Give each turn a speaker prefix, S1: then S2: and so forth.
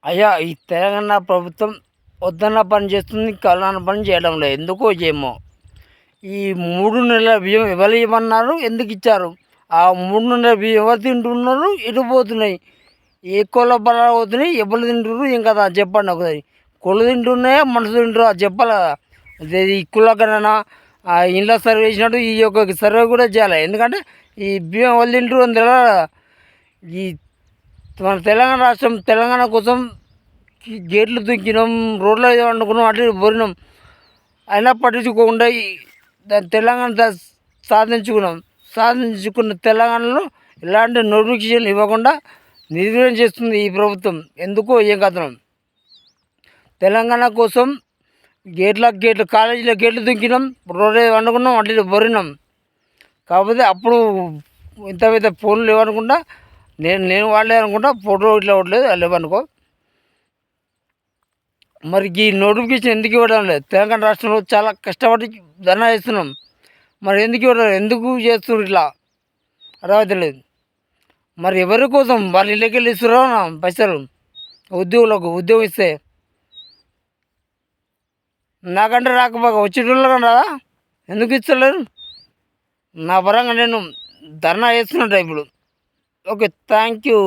S1: అయ్యా ఈ తెలంగాణ ప్రభుత్వం వద్దన్న పని చేస్తుంది, కావాలన్న పని చేయడం లేదు. ఎందుకో ఏమో. ఈ 3 నెలల బియ్యం ఎవరు ఇవ్వమన్నారు? ఎందుకు ఇచ్చారు? ఆ 3 నెలల బియ్యం ఎవరు తింటున్నారు? ఎటు పోతున్నాయి? ఏ కోళ్ళ బలాలు పోతున్నాయి? ఎవరు తింటున్నారు? ఏం కదా చెప్పండి ఒకసారి. కోళ్ళు తింటున్నాయా, మనుషులు తింటున్నారా చెప్పాలి కదా. అదే ఈ కులగణన, ఆ ఇండ్ల సర్వే చేసినట్టు ఈ యొక్క సర్వే కూడా చేయాలి. ఎందుకంటే ఈ బియ్యం ఎవరు తింటారు అని తెలియాలి కదా. ఈ మన తెలంగాణ రాష్ట్రం తెలంగాణ కోసం గేట్లు దుంకినాం, రోడ్లు వండుకున్నాం, అటు ఇటు బోరినాం. అయినా పట్టించుకోకుండా దాని తెలంగాణ సాధించుకున్న తెలంగాణలో ఎలాంటి నోటిఫికేషన్ ఇవ్వకుండా నిర్వీర్యం చేస్తుంది ఈ ప్రభుత్వం. ఎందుకో ఏం కథనం. తెలంగాణ కోసం గేట్లు కాలేజీలో గేట్లు దుంకినాం, రోడ్డు వండుకున్నాం, అటు ఇటు బొరినాం. కాకపోతే అప్పుడు ఇంత పెద్ద ఫోన్లు లేవనుకుంటా, నేను వాడలేదు అనుకుంటా, ఫోటో ఇట్లా ఉండలేదు లేవనుకో. మరి ఈ నోటిఫికేషన్ ఎందుకు ఇవ్వడం లేదు? తెలంగాణ రాష్ట్రంలో చాలా కష్టపడి ధర్నా చేస్తున్నాం. మరి ఎందుకు ఇవ్వడం, ఎందుకు చేస్తున్నారు ఇట్లా అర్థమైతే లేదు. మరి ఎవరి కోసం? వాళ్ళ ఇళ్ళకి వెళ్ళి ఇస్తున్నారా పైసలు ఉద్యోగులకు? ఉద్యోగం ఇస్తే నాకంటే రాకపోక వచ్చేటోళ్ళకి రాదా? ఎందుకు ఇస్తలేరు? నా పరంగా నేను ధర్నా చేస్తున్నట్టు ఇప్పుడు. Okay, thank you.